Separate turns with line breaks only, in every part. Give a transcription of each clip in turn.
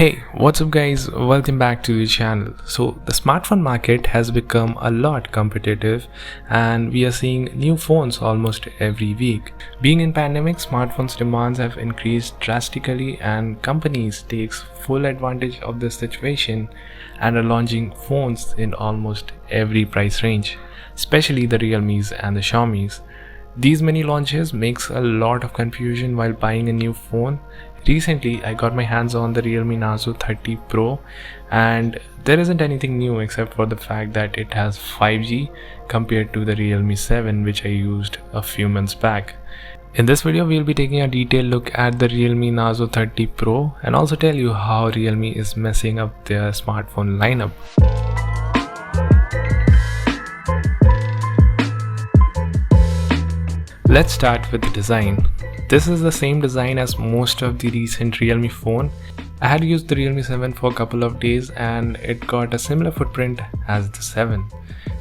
Hey, what's up guys? Welcome back to the channel. So the smartphone market has become a lot competitive and we are seeing new phones almost every week. Being in pandemic, smartphones demands have increased drastically and companies takes full advantage of this situation and are launching phones in almost every price range, especially the Realmes and the Xiaomis. These many launches makes a lot of confusion while buying a new phone. Recently, I got my hands on the Realme Narzo 30 Pro and there isn't anything new except for the fact that it has 5G compared to the Realme 7 which I used a few months back. In this video, we'll be taking a detailed look at the Realme Narzo 30 Pro and also tell you how Realme is messing up their smartphone lineup. Let's start with the design. This is the same design as most of the recent Realme phone. I had used the Realme 7 for a couple of days and it got a similar footprint as the 7.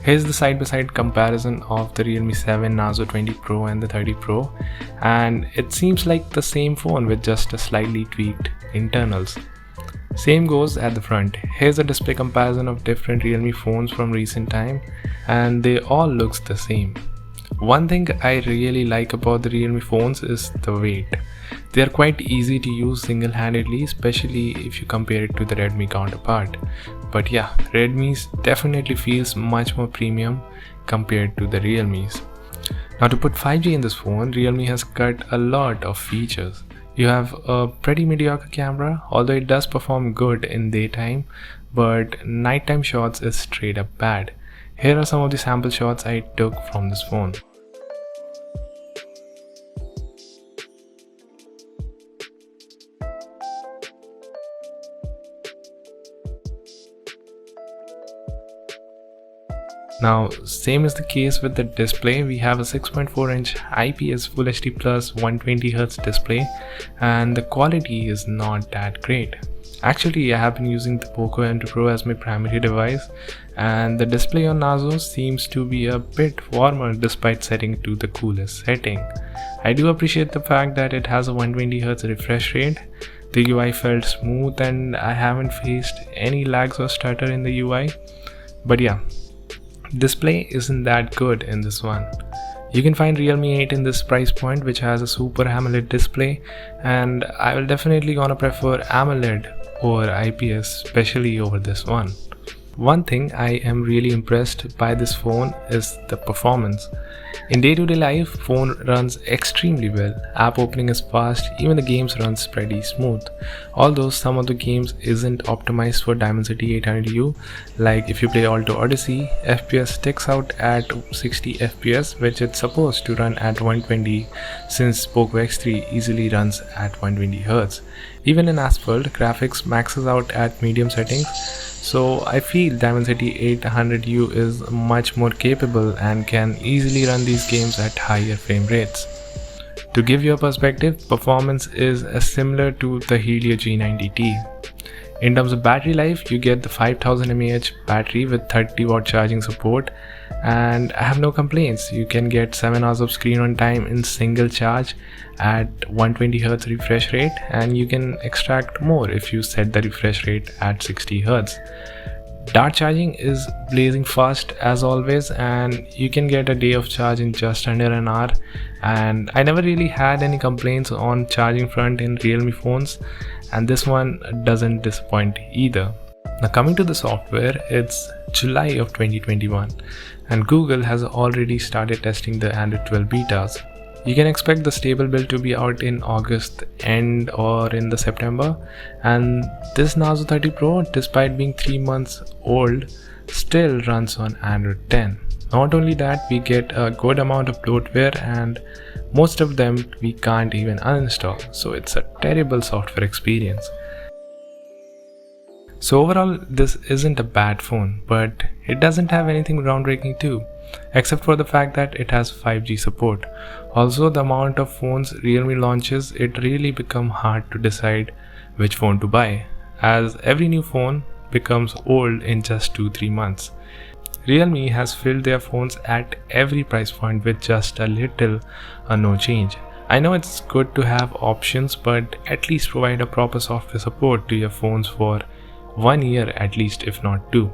Here's the side-by-side comparison of the Realme 7, Narzo 20 Pro and the 30 Pro, and it seems like the same phone with just a slightly tweaked internals. Same goes at the front. Here's a display comparison of different Realme phones from recent time and they all looks the same. One thing I really like about the Realme phones is the weight. They are quite easy to use single-handedly, especially if you compare it to the Redmi counterpart. But yeah, Redmi's definitely feels much more premium compared to the Realme's. Now to put 5G in this phone, Realme has cut a lot of features. You have a pretty mediocre camera, although it does perform good in daytime, but nighttime shots is straight up bad. Here are some of the sample shots I took from this phone. Now, same is the case with the display. We have a 6.4-inch IPS Full HD Plus 120Hz display and the quality is not that great. Actually, I have been using the Poco M2 Pro as my primary device and the display on Narzo seems to be a bit warmer despite setting it to the coolest setting. I do appreciate the fact that it has a 120Hz refresh rate. The UI felt smooth and I haven't faced any lags or stutter in the UI. But yeah, display isn't that good in this one. You can find Realme 8 in this price point which has a Super AMOLED display and I will definitely gonna prefer AMOLED over IPS, especially over this one. One thing I am really impressed by this phone is the performance. In day-to-day life, phone runs extremely well. App opening is fast, even the games runs pretty smooth. Although some of the games isn't optimized for Dimensity 800U, like if you play Alto Odyssey, FPS sticks out at 60 FPS, which it's supposed to run at 120 since Poco X3 easily runs at 120Hz. Even in Asphalt, graphics maxes out at medium settings. So I feel Dimensity 800U is much more capable and can easily run these games at higher frame rates. To give you a perspective, performance is similar to the Helio G90T. In terms of battery life, you get the 5000 mAh battery with 30W charging support and I have no complaints. You can get 7 hours of screen on time in single charge at 120Hz refresh rate and you can extract more if you set the refresh rate at 60Hz. Dart charging is blazing fast as always and you can get a day of charge in just under an hour, and I never really had any complaints on charging front in Realme phones and this one doesn't disappoint either. Now coming to the software, it's July of 2021 and Google has already started testing the Android 12 betas. You can expect the stable build to be out in August end or in the September, and this Narzo 30 Pro, despite being 3 months old, still runs on Android 10. Not only that, we get a good amount of bloatware and most of them we can't even uninstall, so it's a terrible software experience. So overall, this isn't a bad phone, but it doesn't have anything groundbreaking too, except for the fact that it has 5G support. Also, the amount of phones Realme launches, it really becomes hard to decide which phone to buy, as every new phone becomes old in just 2-3 months. Realme has filled their phones at every price point with just a little or no change. I know it's good to have options, but at least provide a proper software support to your phones for 1 year at least, if not 2.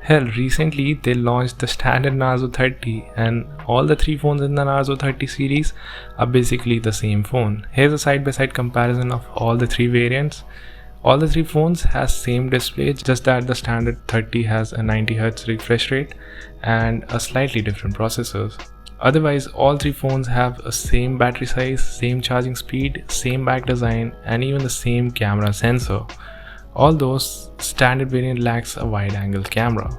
Hell, recently they launched the standard Narzo 30, and all the 3 phones in the Narzo 30 series are basically the same phone. Here's a side-by-side comparison of all the 3 variants. All the 3 phones has same display, just that the standard 30 has a 90Hz refresh rate and a slightly different processors. Otherwise, all 3 phones have a same battery size, same charging speed, same back design, and even the same camera sensor. Although standard variant lacks a wide angle camera.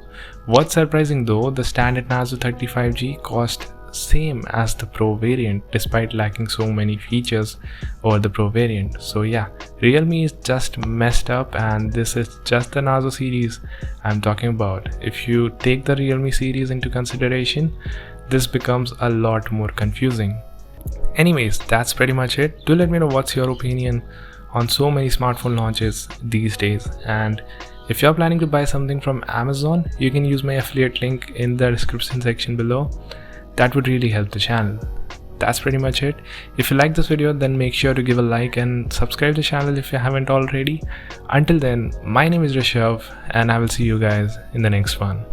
What's surprising though, the standard Narzo 35G cost same as the Pro variant despite lacking so many features over the Pro variant. So yeah, Realme is just messed up, and this is just the Narzo series I'm talking about. If you take the Realme series into consideration, this becomes a lot more confusing. Anyways, that's pretty much it. Do let me know what's your opinion on so many smartphone launches these days, and if you're planning to buy something from Amazon, you can use my affiliate link in the description section below. That would really help the channel. That's pretty much it. If you like this video, then make sure to give a like and subscribe to the channel if you haven't already. Until then, my name is Rishabh, and I will see you guys in the next one.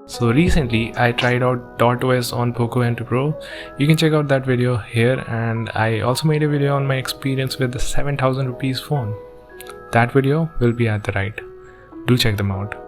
So recently I tried out .os on Poco N2 Pro. You can check out that video here, and I also made a video on my experience with the 7000 rupees phone. That video will be at the right. Do check them out.